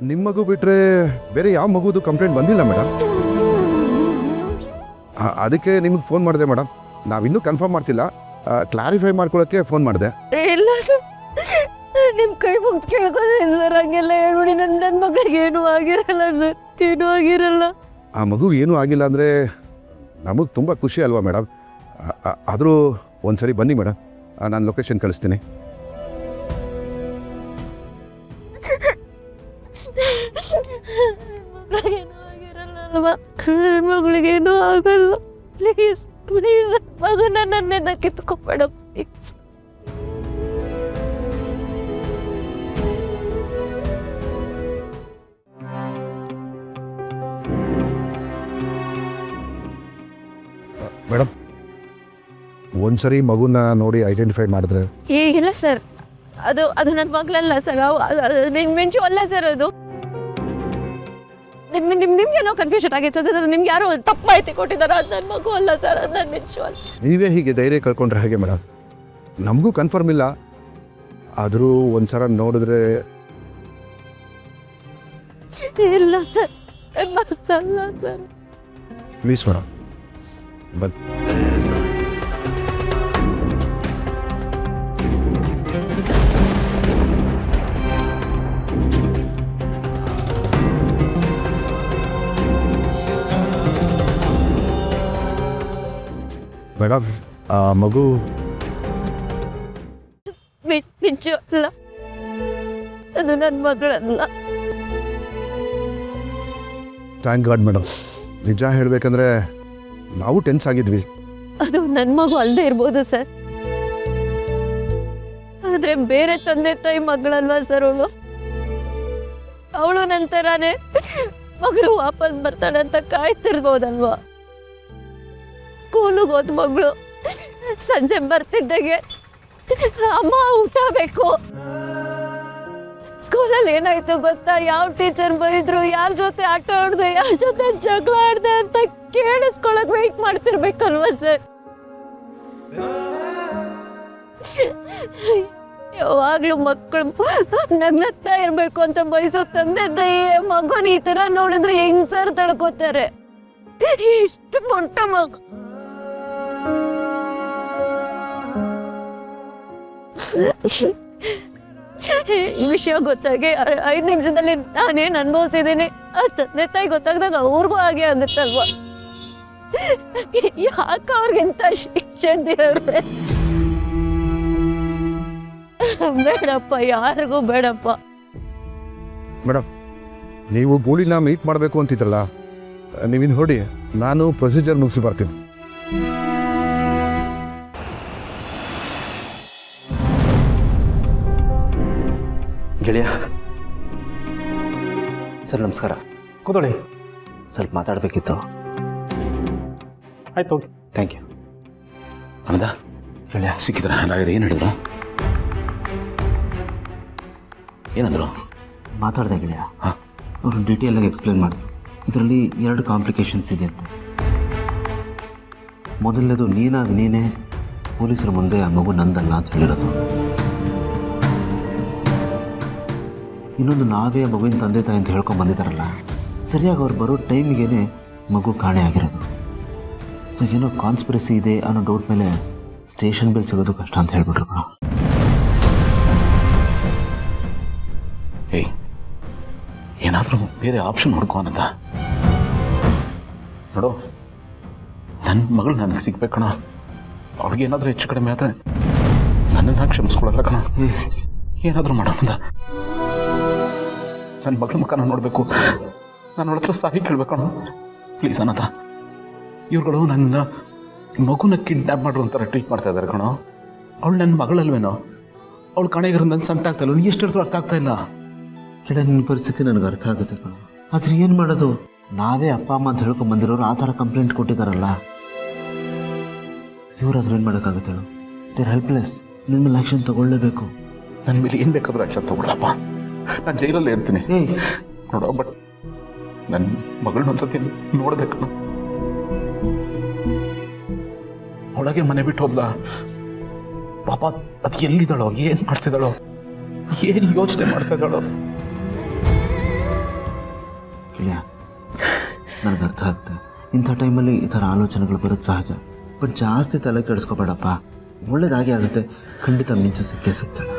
ನಿಮ್ಮ ಮಗು ಬಿಟ್ಟರೆ ಬೇರೆ ಯಾವ ಮಗುದು ಕಂಪ್ಲೇಂಟ್ ಬಂದಿಲ್ಲ ಮೇಡಮ್. ಅದಕ್ಕೆ ನಿಮಗೆ ಫೋನ್ ಮಾಡಿದೆ ಮೇಡಮ್. ನಾವಿನ್ನೂ ಕನ್ಫರ್ಮ್ ಮಾಡ್ತಿಲ್ಲ, ಕ್ಲಾರಿಫೈ ಮಾಡ್ಕೊಳ್ಳೋಕ್ಕೆ ಫೋನ್ ಮಾಡಿದೆ. ಇಲ್ಲ ಸರ್, ನಿಮ್ಮ ಕೈ ಮುಗ್ದು ಕೇಳ್ಕೊಂಡೆ ಸರ್, ಹಂಗೆಲ್ಲ ಹೇಳ್ಬಿಡಿ. ನನ್ನ ಮಗಳಿಗೆ ಏನೂ ಆಗಿರಲ್ಲ ಸರ್, ಏನೂ ಆಗಿರಲ್ಲ. ಆ ಮಗು ಏನೂ ಆಗಿಲ್ಲ ಅಂದರೆ ನಮಗೆ ತುಂಬ ಖುಷಿ ಅಲ್ವಾ ಮೇಡಮ್. ಆದರೂ ಒಂದು ಸರಿ ಬನ್ನಿ ಮೇಡಮ್, ನಾನು ಲೊಕೇಶನ್ ಕಳಿಸ್ತೀನಿ. ಮಗಳಿಗೇನೂ ಆಗಿರಲ್ಲ ಅಲ್ವಾ? ಮಗಳಿಗೇನೂ ಆಗಲ್ಲ. ಪ್ಲೀಸ್ ಪ್ಲೀಸ್ ಮಗನ ನನ್ನಿಂದ ಕಿತ್ಕೊಬೇಡ ಪ್ಲೀಸ್. ಮೇಡಮ್, ಒಂದು ಸರಿ ಮಗುನ ನೋಡಿ ಐಡೆಂಟಿಫೈ ಮಾಡಿದ್ರೆ. ಇಲ್ಲ ಸರ್, ಅದು ಅದು ನನ್ನ ಮಗಳಲ್ಲ ಸರ್, ಮಿಂಚು ಅಲ್ಲ ಸರ್. ಅದು ನಿಮ್ಗೇನೋ ಕನ್ಫ್ಯೂಷನ್ ಆಗಿತ್ತು ಸರ್, ನಿಮ್ಗೆ ಯಾರೋ ತಪ್ಪು ಮಾಹಿತಿ ಕೊಟ್ಟಿದ್ದಾರೆ. ಅದು ನನ್ನ ಮಗು ಅಲ್ಲ ಸರ್, ಅದು ನನ್ನ ಮಿಂಚು ಅಲ್ಲ. ನೀವೇ ಹೀಗೆ ಧೈರ್ಯ ಕಳ್ಕೊಂಡ್ರೆ ಹಾಗೆ ಮೇಡಮ್. ನಮಗೂ ಕನ್ಫರ್ಮ್ ಇಲ್ಲ, ಆದರೂ ಒಂದು ಸಲ ನೋಡಿದ್ರೆ. ಇಲ್ಲ ಸರ್, ನನ್ನ ಮಗಳಲ್ಲ ಸರ್. ಪ್ಲೀಸ್ ಮೇಡಮ್ ಬನ್ನಿ. ಮೇಡಮ್, ಆ ಮಗು ಮಿಂಚು ಅಲ್ಲ, ಅದು ನನ್ನ ಮಗಳಲ್ಲ. Thank god madam. ನಿಜ ಹೇಳಬೇಕಂದ್ರೆ ನಾವು ಟೆನ್ಸ್ ಆಗಿದ್ವಿ. ಅದು ನನ್ನ ಮಗು ಅಲ್ಲದೆ ಇರ್ಬೋದು ಸರ್, ಆದರೆ ಬೇರೆ ತಂದೆ ತಾಯಿ ಮಗಳಲ್ವಾ ಸರ್ ಅವಳು. ಅವಳು ನಂತರನೇ ಮಗಳು ವಾಪಸ್ ಬರ್ತಾಳೆ ಅಂತ ಕಾಯ್ತಿರ್ಬೋದಲ್ವಾ. ಸ್ಕೂಲಿಗೆ ಹೋದ ಮಗಳು ಸಂಜೆ ಬರ್ತಿದ್ದಾಗೆ ಅಮ್ಮ ಊಟ ಬೇಕು. ಸ್ಕೂಲಲ್ಲಿ ಏನಾಯ್ತು ಗೊತ್ತಾ? ಯಾವ ಟೀಚರ್ ಬೈದ್ರು, ಯಾರ ಜೊತೆ ಆಟ ಆಡ್ದೆ, ಯಾರ ಜೊತೆ ಜಗಳ ಆಡ್ದೆ ಅಂತ ಕೇಳಿಸ್ಕೊಳಕ್ ವೆಯ್ಟ್ ಮಾಡ್ತಿರ್ಬೇಕಲ್ವಾ ಸರ್. ಯಾವಾಗ್ಲೂ ಮಕ್ಕಳು ನಗ್ನಗ್ತಾ ಇರ್ಬೇಕು ಅಂತ ಬಯಸೋ ತಂದೆ ತಾಯಿ ಮಗುನ ಈ ತರ ನೋಡಿದ್ರೆ ಹೆಂಗ್ ಸರ್ ತಡ್ಕೋತಾರೆ? ಇಷ್ಟು ಮೊಟ್ಟ ಮಗು. ಈ ವಿಷಯ ಗೊತ್ತಾಗಿ 5 ನಿಮಿಷದಲ್ಲಿ ನಾನೇನ್ ಅನುಭವಿಸಿದ್ದೀನಿ, ಆ ತಂದೆ ತಾಯಿ ಗೊತ್ತಾಗ್ದಾಗ ಅವ್ರಿಗೂ ಹಾಗೆ ಆಗುತ್ತಲ್ವಾ? ಯಾಕೆ ಅವ್ರಿಗಿಂತ ಶಿಕ್ಷೆ ದೇವ್ರೆ? ಬೇಡಪ್ಪ, ಯಾರಿಗೂ ಬೇಡಪ್ಪ. ಮೇಡಮ್, ನೀವು ಗೂಳಿನ ಮೀಟ್ ಮಾಡಬೇಕು ಅಂತಿದ್ರಲ್ಲ, ನೀವಿನ್ನು ಹೊಡಿ, ನಾನು ಪ್ರೊಸೀಜರ್ ಮುಗಿಸಿ ಬರ್ತೀನಿ. ಗೆಳೆಯ ಸರ್, ನಮಸ್ಕಾರ. ಕೂತ್ಕೊಳ್ಳಿ. ಸ್ವಲ್ಪ ಮಾತಾಡಬೇಕಿತ್ತು. ಆಯ್ತು, ಓಕೆ. Thank you. ಆಮೇದ ಗೆಳೆಯ ಸಿಕ್ಕಿದ್ರ? ಹಾಗಾದ್ರೆ ಏನು ಹೇಳಿದ್ರು? ಏನಂದ್ರು? ಮಾತಾಡಿದೆ ಗೆಳೆಯ. ಹಾಂ, ಅವರು ಡೀಟೇಲಾಗಿ ಎಕ್ಸ್ಪ್ಲೇನ್ ಮಾಡಿದ್ರು. ಇದರಲ್ಲಿ 2 ಕಾಂಪ್ಲಿಕೇಶನ್ಸ್ ಇದೆ ಅಂತೆ. ಮೊದಲನೇದು, ನೀನಾಗಿ ನೀನೇ ಪೊಲೀಸರ ಮುಂದೆ ಆ ಮಗು ನಂದಲ್ಲ ಅಂತ ಹೇಳಿರೋದು. ಇನ್ನೊಂದು, ನಾವೇ ಮಗುವಿನ ತಂದೆ ತಾಯಿ ಅಂತ ಹೇಳ್ಕೊಂಡು ಬಂದಿದ್ದಾರಲ್ಲ, ಸರಿಯಾಗಿ ಅವ್ರು ಬರೋ ಟೈಮಿಗೇ ಮಗು ಕಾಣೆ ಆಗಿರೋದು. ಸೊ ಏನೋ ಕಾನ್ಸ್ಪಿರಸಿ ಇದೆ ಅನ್ನೋ ಡೌಟ್ ಮೇಲೆ ಸ್ಟೇಷನ್ ಬಿಲ್ ಸಿಗೋದು ಕಷ್ಟ ಅಂತ ಹೇಳ್ಬಿಟ್ರು. ಏಯ್, ಏನಾದರೂ ಬೇರೆ ಆಪ್ಷನ್ ಹುಡ್ಕೋನಂತ ನೋಡು. ನನ್ನ ಮಗಳು ನನಗೆ ಸಿಗ್ಬೇಕಣ. ಅವ್ಳಿಗೆ ಏನಾದರೂ ಹೆಚ್ಚು ಕಡಿಮೆ ಆದರೆ ನನ್ನನ್ನು ಕ್ಷಮಿಸ್ಕೊಳ್ಳಲ್ಲ ಕಣ. ಏನಾದರೂ ಮಾಡೋಣ. ನನ್ನ ಮಗಳ ಮುಖ ನಾನು ನೋಡಬೇಕು. ನಾನು ಅವಳ ಹತ್ರ ಸಾಹಿ ಕೇಳಬೇಕಣ. ಪ್ಲೀಸ್ ಅನಾಥ. ಇವ್ರುಗಳು ನನ್ನ ಮಗುನ ಕಿಡ್ನ್ಯಾಪ್ ಮಾಡ್ರು ಅಂತಾರೆ ಟ್ರೀಟ್ ಮಾಡ್ತಾ ಇದ್ದಾರೆ ಕಣೋ. ಅವಳು ನನ್ನ ಮಗಳಲ್ವೇನೋ. ಅವಳು ಕಣೆಗಿರೋದು ನನ್ನ ಸಂಕಟ ಆಗ್ತಾ ಇಲ್ಲ. ನೀ ಎಷ್ಟು ಅರ್ಥ ಆಗ್ತಾ ಇಲ್ಲ. ಇಲ್ಲ, ನಿನ್ನ ಪರಿಸ್ಥಿತಿ ನನಗೆ ಅರ್ಥ ಆಗುತ್ತೆ ಕಣ. ಆದರೆ ಏನು ಮಾಡೋದು? ನಾವೇ ಅಪ್ಪ ಅಮ್ಮ ಅಂತ ಹೇಳ್ಕೊಂಡು ಬಂದಿರೋರು ಆ ಥರ ಕಂಪ್ಲೇಂಟ್ ಕೊಟ್ಟಿದ್ದಾರಲ್ಲ. ಇವರಾದ್ರೂ ಏನು ಮಾಡೋಕ್ಕಾಗುತ್ತೆ ಹೇಳು? They're helpless. ನಿನ್ನ ಮೇಲೆ ಆ್ಯಕ್ಷನ್ ತೊಗೊಳ್ಳೇಬೇಕು. ನನ್ನ ಮೇಲೆ ಏನು ಬೇಕಾದರೂ ಆ್ಯಕ್ಷನ್ ತೊಗೊಳ್ಳಪ್ಪ. ನಾನು ಜೈಲಲ್ಲೇ ಇರ್ತೀನಿ ನೋಡೋ. ಬಟ್ ನನ್ನ ಮಗಳನ್ನ ಒಂದ್ಸತಿ ನೋಡ್ಬೇಕು. ಒಳಗೆ ಮನೆ ಬಿಟ್ಟು ಹೋದ್ಲ ಪಾಪ. ಅದು ಎಲ್ಲಿದ್ದಾಳೋ, ಏನು ಮಾಡ್ತಿದ್ದಾಳೋ, ಏನು ಯೋಚನೆ ಮಾಡ್ತಾ ಇದ್ದಾಳೋ. ನನಗೆ ಅರ್ಥ ಆಗುತ್ತೆ. ಇಂಥ ಟೈಮಲ್ಲಿ ಈ ಥರ ಆಲೋಚನೆಗಳು ಬರೋದು ಸಹಜ. ಬಟ್ ಜಾಸ್ತಿ ತಲೆ ಕೆಡಿಸ್ಕೊಬೇಡಪ್ಪ, ಒಳ್ಳೇದಾಗಿ ಆಗುತ್ತೆ. ಖಂಡಿತ ಮಿಂಚು ಸಿಕ್ಕೇ ಸಿಗ್ತಾಳೆ.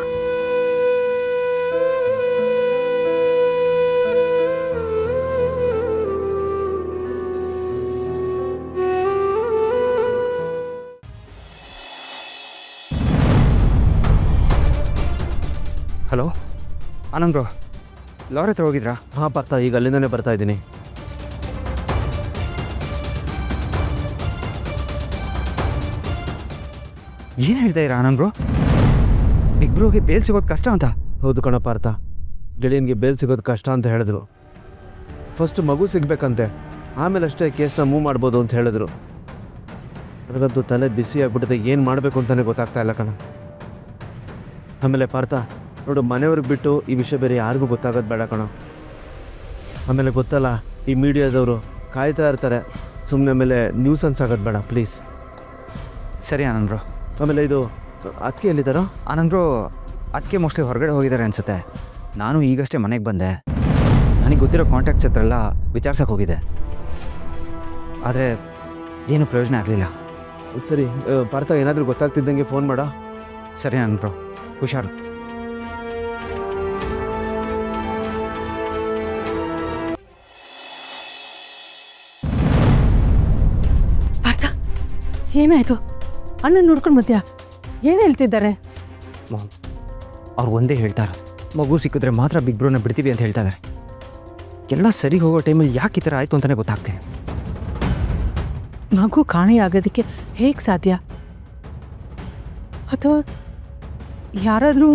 ಹಲೋ ಆನಂದ್ ಬ್ರೋ, ಲಾರಿ ಹತ್ರ ಹೋಗಿದ್ರಾ? ಹಾಂ ಪಾರ್ಥ, ಈಗ ಅಲ್ಲಿಂದನೇ ಬರ್ತಾ ಇದ್ದೀನಿ. ಏನು ಹೇಳ್ತಾ ಇದ್ದೀರಾ ಆನಂದ್ ಬ್ರೋ? ಬಿಗ್ ಬ್ರೋಗೆ ಬೇಲ್ ಸಿಗೋದು ಕಷ್ಟ ಅಂತ? ಹೌದು ಕಣ ಪಾರ್ಥ, ಗೆಳೆಯನಿಗೆ ಬೇಲ್ ಸಿಗೋದು ಕಷ್ಟ ಅಂತ ಹೇಳಿದ್ರು. ಫಸ್ಟ್ ಮಗು ಸಿಗಬೇಕಂತೆ, ಆಮೇಲೆ ಅಷ್ಟೇ ಕೇಸ್ನ ಮೂವ್ ಮಾಡ್ಬೋದು ಅಂತ ಹೇಳಿದ್ರು. ನನಗಂತೂ ತಲೆ ಬಿಸಿ ಆಗ್ಬಿಟ್ಟಿದೆ, ಏನು ಮಾಡಬೇಕು ಅಂತಲೇ ಗೊತ್ತಾಗ್ತಾ ಇಲ್ಲ ಕಣ. ಆಮೇಲೆ ಪಾರ್ಥ ನೋಡು, ಮನೆಯವ್ರಿಗೆ ಬಿಟ್ಟು ಈ ವಿಷಯ ಬೇರೆ ಯಾರಿಗೂ ಗೊತ್ತಾಗೋದು ಬೇಡ ಕಣ. ಆಮೇಲೆ ಗೊತ್ತಲ್ಲ, ಈ ಮೀಡಿಯಾದವರು ಕಾಯ್ತಾ ಇರ್ತಾರೆ, ಸುಮ್ಮನೆ ಮೇಲೆ ನ್ಯೂಸನ್ಸ್ ಆಗೋದು ಬೇಡ ಪ್ಲೀಸ್. ಸರಿ ಆನಂದ್ ಬ್ರೋ. ಆಮೇಲೆ ಇದು ಅದಕ್ಕೆ ಎಲ್ಲಿದ್ದಾರೋ? ಆನಂದ್ ಬ್ರೋ ಅದಕ್ಕೆ ಮೋಸ್ಟ್ಲಿ ಹೊರಗಡೆ ಹೋಗಿದ್ದಾರೆ ಅನಿಸುತ್ತೆ. ನಾನು ಈಗಷ್ಟೇ ಮನೆಗೆ ಬಂದೆ. ನನಗೆ ಗೊತ್ತಿರೋ ಕಾಂಟ್ಯಾಕ್ಟ್ಸ್ ಹತ್ರ ಎಲ್ಲ ವಿಚಾರ್ಸಕ್ಕೆ ಹೋಗಿದೆ, ಆದರೆ ಏನು ಪ್ರಯೋಜನ ಆಗಲಿಲ್ಲ. ಸರಿ ಪಾರ್ಥ, ಏನಾದರೂ ಗೊತ್ತಾಗ್ತಿದ್ದಂಗೆ ಫೋನ್ ಮಾಡ. ಸರಿ ಆನಂದ್ ಬ್ರೋ, ಹುಷಾರು. ಪಾರ್ಥ, ಏನಾಯ್ತು? ಅಣ್ಣ ನೋಡ್ಕೊಂಡು ಮಧ್ಯ ಏನು ಹೇಳ್ತಿದ್ದಾರೆ? ಅವ್ರು ಒಂದೇ ಹೇಳ್ತಾರೆ, ಮಗು ಸಿಕ್ಕಿದ್ರೆ ಮಾತ್ರ ಬಿಗ್ ಬ್ರೋನ ಬಿಡ್ತೀವಿ ಅಂತ ಹೇಳ್ತಾ ಇದ್ದಾರೆ. ಎಲ್ಲ ಸರಿ ಹೋಗೋ ಟೈಮಲ್ಲಿ ಯಾಕೆ ಈ ಥರ ಆಯಿತು ಅಂತಲೇ ಗೊತ್ತಾಗ್ತಿದೆ. ಮಗು ಕಾಣೆಯಾಗೋದಕ್ಕೆ ಹೇಗೆ ಸಾಧ್ಯ? ಅಥವಾ ಯಾರಾದರೂ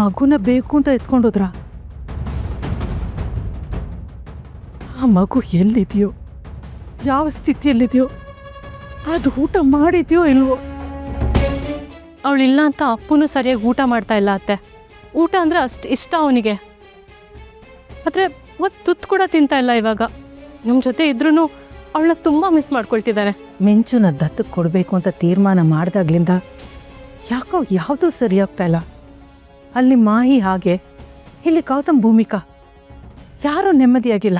ಮಗುನ ಬೇಕು ಅಂತ ಎತ್ಕೊಂಡೋದ್ರ? ಆ ಮಗು ಎಲ್ಲಿದೆಯೋ, ಯಾವ ಸ್ಥಿತಿಯಲ್ಲಿದೆಯೋ, ಅದು ಊಟ ಮಾಡಿದೆಯೋ ಇಲ್ವೋ? ಅವಳಿಲ್ಲ ಅಂತ ಅಪ್ಪನೂ ಸರಿಯಾಗಿ ಊಟ ಮಾಡ್ತಾ ಇಲ್ಲ ಅತ್ತೆ. ಊಟ ಅಂದರೆ ಅಷ್ಟು ಇಷ್ಟ ಅವನಿಗೆ, ಆದರೆ ಒಂದು ತುತ್ತು ಕೂಡ ತಿಂತಾ ಇಲ್ಲ ಇವಾಗ. ನಮ್ಮ ಜೊತೆ ಇದ್ರೂ ಅವಳನ್ನ ತುಂಬ ಮಿಸ್ ಮಾಡ್ಕೊಳ್ತಿದ್ದಾರೆ. ಮಿಂಚುನ ದತ್ತಕ್ಕೆ ಕೊಡಬೇಕು ಅಂತ ತೀರ್ಮಾನ ಮಾಡಿದಾಗ್ಲಿಂದ ಯಾಕೋ ಯಾವುದೂ ಸರಿಯಾಗ್ತಾ ಇಲ್ಲ. ಅಲ್ಲಿ ಮಾಹಿ ಹಾಗೆ, ಇಲ್ಲಿ ಗೌತಮ್ ಭೂಮಿಕಾ, ಯಾರೂ ನೆಮ್ಮದಿಯಾಗಿಲ್ಲ.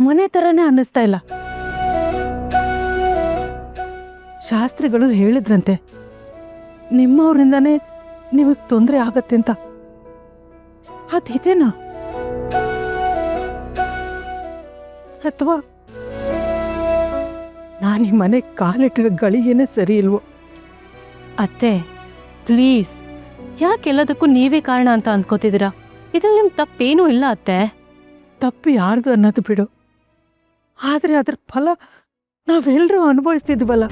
ಮನೆ ಥರನೇ ಅನ್ನಿಸ್ತಾ ಇಲ್ಲ. ಶಾಸ್ತ್ರಿಗಳು ಹೇಳಿದ್ರಂತೆ, ನಿಮ್ಮವರಿಂದನೇ ನಿಮಗೆ ತೊಂದರೆ ಆಗತ್ತೆ ಅಂತ. ಅದಿದೇನಾ? ಅಥವಾ ನಾನು ಈ ಮನೆ ಕಾಲಿಟ್ಟಿರೋ ಗಳಿಗೇನೆ ಸರಿ ಇಲ್ವೋ? ಅತ್ತೆ ಪ್ಲೀಸ್, ಯಾಕೆಲ್ಲದಕ್ಕೂ ನೀವೇ ಕಾರಣ ಅಂತ ಅಂದ್ಕೋತಿದ್ದೀರಾ? ಇದ್ರಲ್ಲಿ ನಿಮ್ಮ ತಪ್ಪೇನೂ ಇಲ್ಲ ಅತ್ತೆ. ತಪ್ಪು ಯಾರ್ದು ಅನ್ನೋದು ಬಿಡು, ಆದರೆ ಅದ್ರ ಫಲ ನಾವೆಲ್ಲರೂ ಅನುಭವಿಸ್ತಿದ್ವಲ್ಲ.